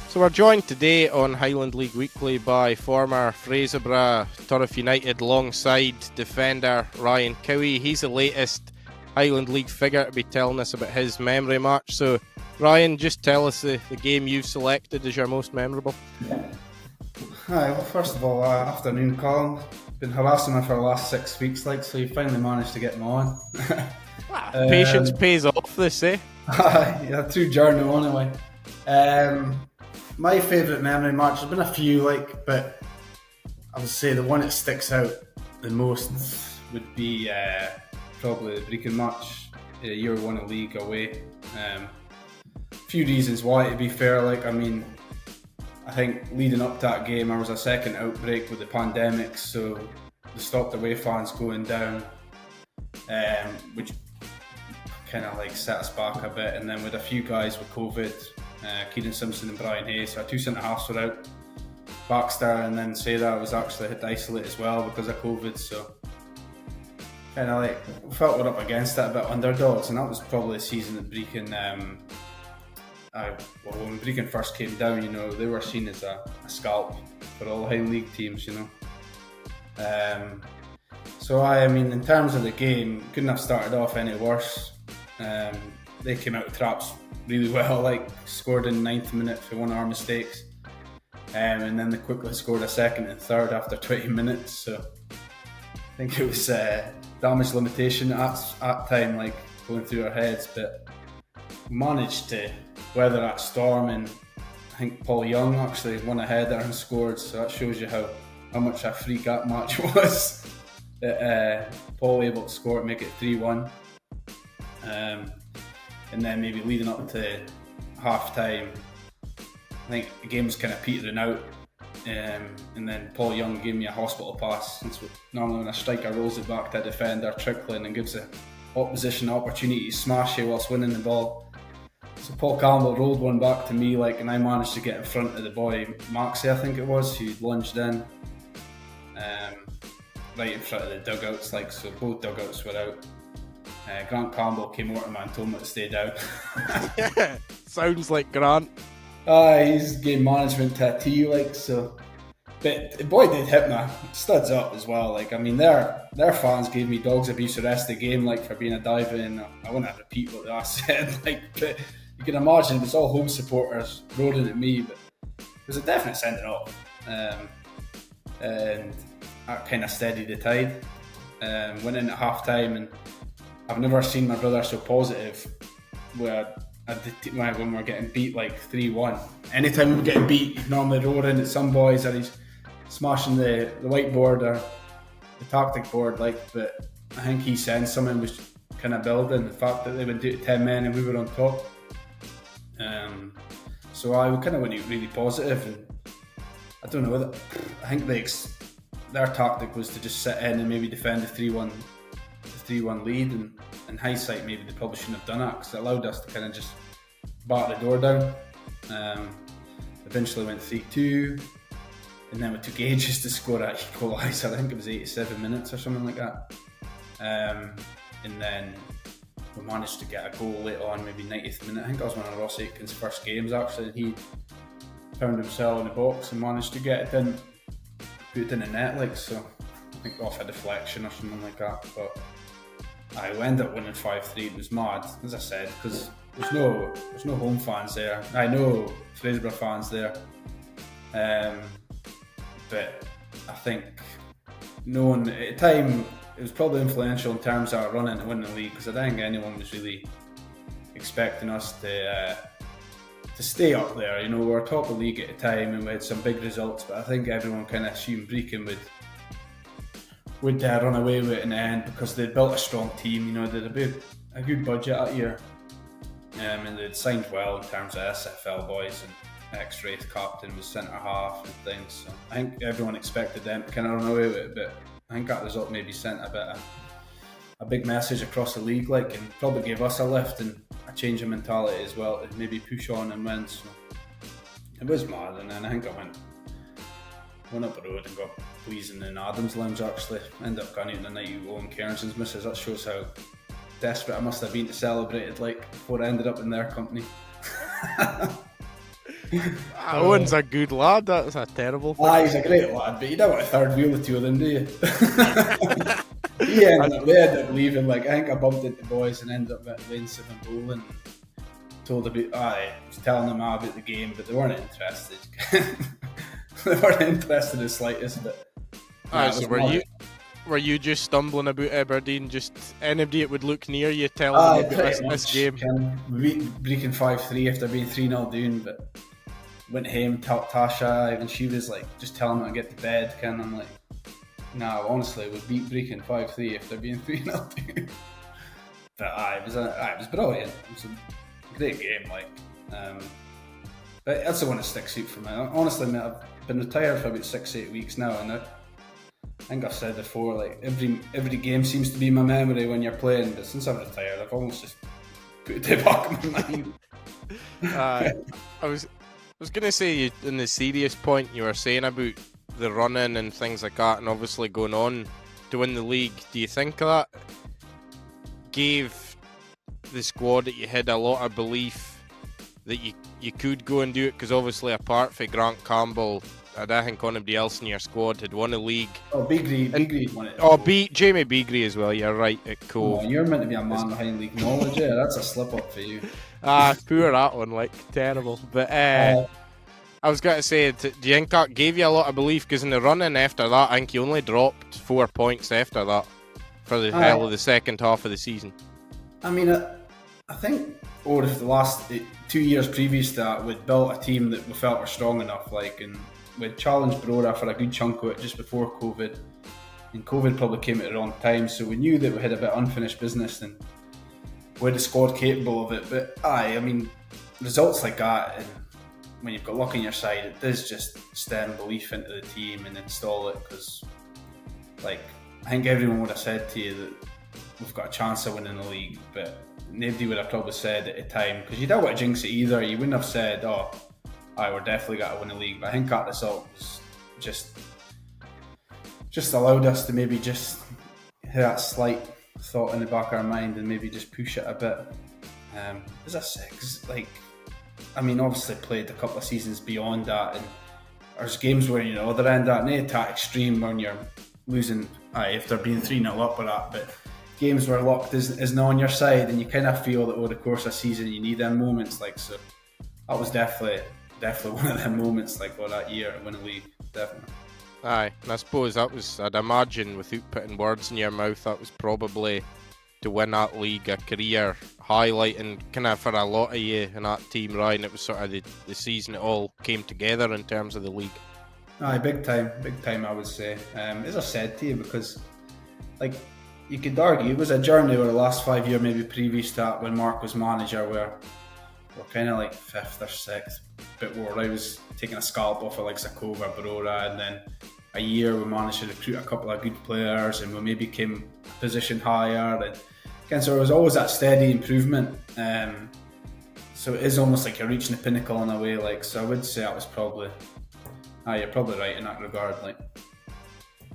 So we're joined today on Highland League Weekly by former Fraserburgh Turriff United longside defender Ryan Cowie. He's the latest Highland League figure to be telling us about his memory match. So Ryan, just tell us the game you've selected as your most memorable. Hi, well, first of all, afternoon, Colin. Been harassing me for the last 6 weeks, so you finally managed to get me on. Patience pays off, they say. Yeah, true journey anyway. My favourite memory match, there's been a few, but I would say the one that sticks out the most would be probably the Brecon match, year one of league away. A few reasons why, to be fair. I think leading up to that game, there was a second outbreak with the pandemic, so they stopped away fans going down, which kind of set us back a bit. And then with a few guys with COVID, Kieran Simpson and Brian Hayes, our two centre halves were out. Baxter and then Sarah was actually had to isolate as well because of COVID, so kind of felt we're up against it a bit underdogs. And that was probably the season that Brecon, when Brecon first came down, they were seen as a scalp for all Highland League teams, So in terms of the game, couldn't have started off any worse. They came out of traps really well, scored in the 9th minute for one of our mistakes. And then they quickly scored a second and third after 20 minutes. So I think it was damage limitation at time, going through our heads. But we managed to weather that storm, and I think Paul Young actually won a header and scored. So that shows you how much a freak that match was. That Paul able to score it, make it 3-1. And then maybe leading up to half time, I think the game was kind of petering out, and then Paul Young gave me a hospital pass. Since normally when a striker rolls it back to a defender, trickling, and gives the opposition an opportunity to smash you whilst winning the ball. So Paul Campbell rolled one back to me, and I managed to get in front of the boy Maxie, I think it was, who lunged in, right in front of the dugouts. So both dugouts were out. Grant Campbell came over to me and told me to stay down. Sounds like Grant. He's game management to a T, so. But the boy did hit me studs up as well. Their fans gave me dogs abuse the rest of the game, for being a diver, and I won't repeat what I said. But you can imagine it was all home supporters roaring at me, but it was a definite sending off, and that kind of steadied the tide. Went in at half time, and I've never seen my brother so positive when we're getting beat 3-1. Anytime we're getting beat, he's normally roaring at some boys, or he's smashing the whiteboard or the tactic board. But I think he sensed something was kind of building. The fact that they would do it 10 men and we were on top. So I kind of went out really positive, and I don't know. I think their tactic was to just sit in and maybe defend the 3-1 lead, and in hindsight maybe they probably shouldn't have done that, because it allowed us to kind of just bat the door down. Eventually went 3-2, and then it took ages to score that equaliser. I think it was 87 minutes or something like that, and then we managed to get a goal late on, maybe 90th minute. I think that was one of Ross Aitken's first games actually, and he found himself in the box and managed to get it in, put it in the net, so I think off a deflection or something like that. But I ended up winning 5-3. It was mad, as I said, because there's no home fans there. I know Fraserburgh fans there, but I think no one at the time, it was probably influential in terms of our running to win the league, because I don't think anyone was really expecting us to stay up there. We were top of the league at the time and we had some big results, but I think everyone kind of assumed Brecon would run away with it in the end, because they'd built a strong team. They had a good budget that year, and they'd signed well in terms of SFL boys, and X-Wraith captain was centre half and things. So I think everyone expected them to kind of run away with it, but I think that result maybe sent a big message across the league, and probably gave us a lift and a change of mentality as well to maybe push on and win. So it was mad. And then I think I went up the road and got pleasing in Adam's Lounge actually. Ended up going out the night with Owen Cairnson's missus. That shows how desperate I must have been to celebrate it before I ended up in their company. Owen's a good lad. That's a terrible thing. He's a great lad, but you don't want a third wheel the two of them, do you? They ended up leaving. Like, I think I bumped into the boys and ended up at Lane 7 bowling. Told about, I was telling them all about the game, but they weren't interested. They weren't interested in the slightest. But so were you just stumbling about Aberdeen? Just anybody that would look near you telling them about this game? We beat Brecon 5-3 after being 3-0 down, but went home, talked Tasha, and she was like just telling me to get to bed. I'm like, no, honestly, we beat Brecon 5-3 after being 3-0 down. But it was brilliant. It was a great game, like. But that's the one that sticks out for me. Honestly, mate, I've been retired for about 6-8 weeks now, and I think I've said before, like every game seems to be my memory when you're playing. But since I'm retired, I've almost just put it to the back of my mind. I was gonna say, in the serious point you were saying about the running and things like that, and obviously going on to win the league. Do you think that gave the squad that you had a lot of belief that you could go and do it? Because obviously, apart from Grant Campbell, I don't think anybody else in your squad had won a league. Oh, Beagrie won it. Jamie Beagrie as well. You're right at Cove. Oh, you're meant to be a man with Highland League knowledge. Yeah, that's a slip up for you. Poor that one, like terrible. But I was going to say, do you think that gave you a lot of belief? Because in the running after that, I think you only dropped 4 points after that for the hell of the second half of the season. I mean, I think over the last 2 years previous to that, we'd built a team that we felt were strong enough, like, and we'd challenged Brora for a good chunk of it just before COVID. And COVID probably came at the wrong time, so we knew that we had a bit of unfinished business and we had a squad capable of it. But I mean, results like that, and when you've got luck on your side, it does just stem belief into the team and install it. Because, like, I think everyone would have said to you that we've got a chance of winning the league, but nobody would have probably said at the time, because you don't want to jinx it either. You wouldn't have said, "Oh, we're definitely got to win the league." But I think that result was just allowed us to maybe just have that slight thought in the back of our mind and maybe just push it a bit. As I said, because, like, I mean, obviously played a couple of seasons beyond that, and there's games where, you know, other end that, not that extreme when you're losing, if they're being 3-0 up or that, but games where luck is not on your side, and you kind of feel that over the course of a season you need them moments, like, so that was definitely one of them moments, like, for that year to win a league, definitely. And I suppose that was, I'd imagine, without putting words in your mouth, that was probably, to win that league, a career highlight, and kind of for a lot of you in that team, Ryan, it was sort of the season it all came together in terms of the league. Big time, I would say. As I said to you, because, like, you could argue it was a journey over the last 5 years, maybe previous to that, when Mark was manager, where we're kind of like 5th or 6th, but where I was taking a scalp off of like Zakova, Brora, and then a year we managed to recruit a couple of good players, and we maybe came a position higher, and again, so there was always that steady improvement. So it is almost like you're reaching the pinnacle in a way, like, so I would say that was probably, you're probably right in that regard, like.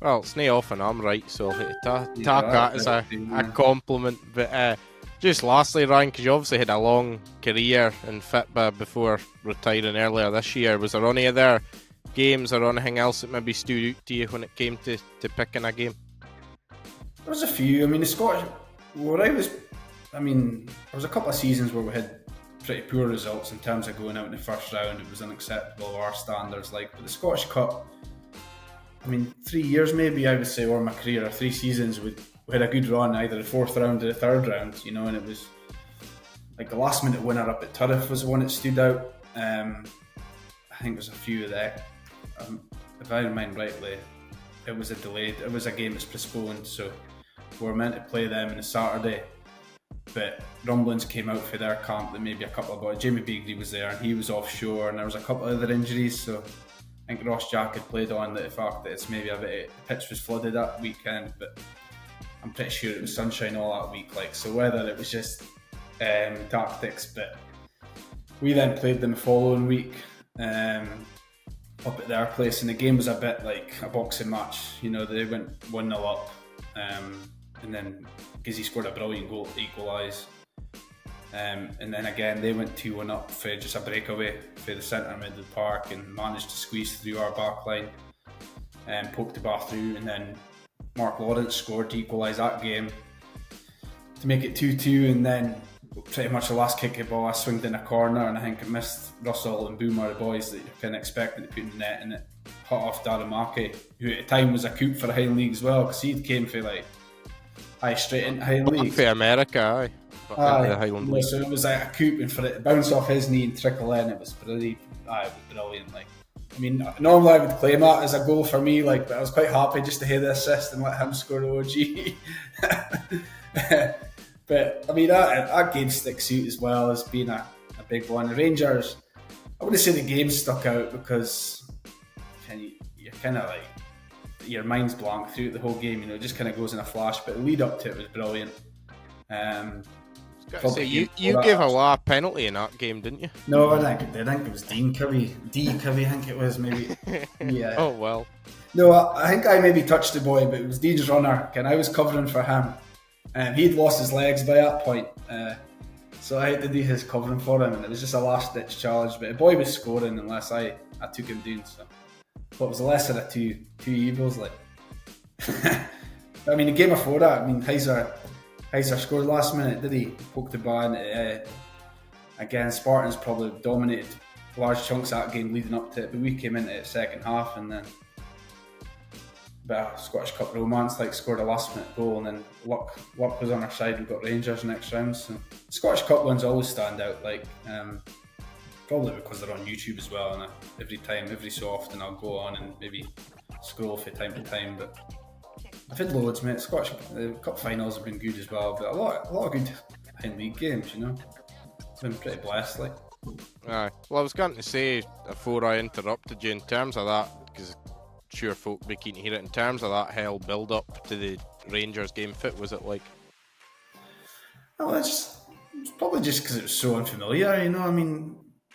Well, it's not often I'm right, so take that as a compliment. But just lastly, Ryan, because you obviously had a long career in Fitba before retiring earlier this year, was there any other games or anything else that maybe stood out to you when it came to picking a game? There was a few. I mean, the Scottish, there was a couple of seasons where we had pretty poor results in terms of going out in the first round. It was unacceptable of our standards, like, but the Scottish Cup, I mean, 3 years maybe, I would say, over my career, or 3 seasons, we had a good run, either the 4th round or the 3rd round, you know, and it was like the last minute winner up at Turriff was the one that stood out. I think there's a few of that. If I remember rightly, it was a game that's postponed, so we were meant to play them on a Saturday, but rumblings came out for their camp that maybe a couple of boys, Jamie Beagrie was there and he was offshore, and there was a couple of other injuries, so I think Ross Jack had played on the fact that it's maybe the pitch was flooded that weekend, but I'm pretty sure it was sunshine all that week, like, so whether it was just tactics, but we then played them the following week up at their place, and the game was a bit like a boxing match, you know, they went 1-0 up, and then Gizzy scored a brilliant goal to equalise, And then again, they went 2-1 up for just a breakaway for the centre mid of the park and managed to squeeze through our back line and poked the ball through. And then Mark Lawrence scored to equalise that game to make it 2-2. And then pretty much the last kick of the ball, I swinged in a corner and I think it missed Russell and Boomer, the boys that you're kind of expecting to put in the net, and it hit off Daramaki, who at the time was a coup for the Highland League as well, because he came for straight into Highland League. For America, aye. Aye, The Highland League. So it was like a coup, and for it to bounce off his knee and trickle in, it was brilliant. I mean, normally I would claim that as a goal for me, but I was quite happy just to hear the assist and let him score the OG. But I mean, that game sticks out as well as being a big one. The Rangers, I wouldn't say the game stuck out because you're kind of your mind's blank through the whole game. It just kind of goes in a flash. But the lead up to it was brilliant. You gave a lot of penalty in that game, didn't you? No, I think it was Dean Cowie. Cowie, I think it was maybe. Yeah. Oh well. No, I think I maybe touched the boy, but it was Dean's runner, and I was covering for him. He'd lost his legs by that point, so I had to do his covering for him, and it was just a last-ditch challenge. But the boy was scoring unless I took him down. So it was the lesser of two evils. I mean, the game before that, Heiser scored last minute, did he? Poked the ball in. Again, Spartans probably dominated large chunks of that game leading up to it, but we came into the second half and then Scottish Cup romance, scored a last minute goal, and then luck was on our side. We got Rangers next round. So the Scottish Cup ones always stand out, probably because they're on YouTube as well, and every so often I'll go on and maybe scroll from time to time. But I've had loads, mate. Scottish Cup finals have been good as well, but a lot of good Highland League games, I've been pretty blessed, Aye. Well, I was going to say, before I interrupted you, in terms of that, because sure folk be keen to hear it, in terms of that hell build-up to the Rangers game, fit was it like? Well, it's probably just because it was so unfamiliar,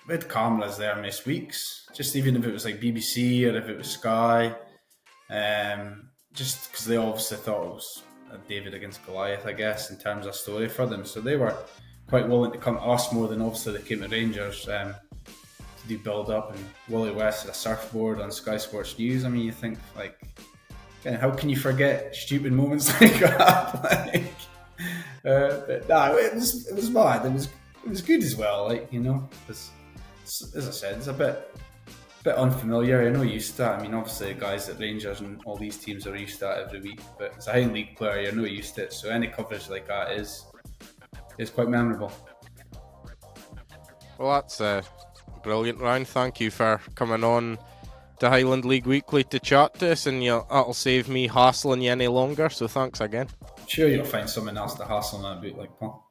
we had cameras there most weeks, just even if it was BBC or if it was Sky, just because they obviously thought it was a David against Goliath, I guess, in terms of story for them. So they were quite willing to come to us more than obviously they came to Rangers to do build-up. And Wally West had a surfboard on Sky Sports News. You think, how can you forget stupid moments like that? But no, it was mad. It was good as well, because, as I said, it's a bit unfamiliar. You're not used to that. Obviously the guys at Rangers and all these teams are used to that every week, but as a Highland League player, you're not used to it. So any coverage like that is quite memorable. Well, that's brilliant, Ryan. Thank you for coming on to Highland League Weekly to chat to us, and that'll save me hassling you any longer. So thanks again. I'm sure you'll find someone else to hassle me about, Paul.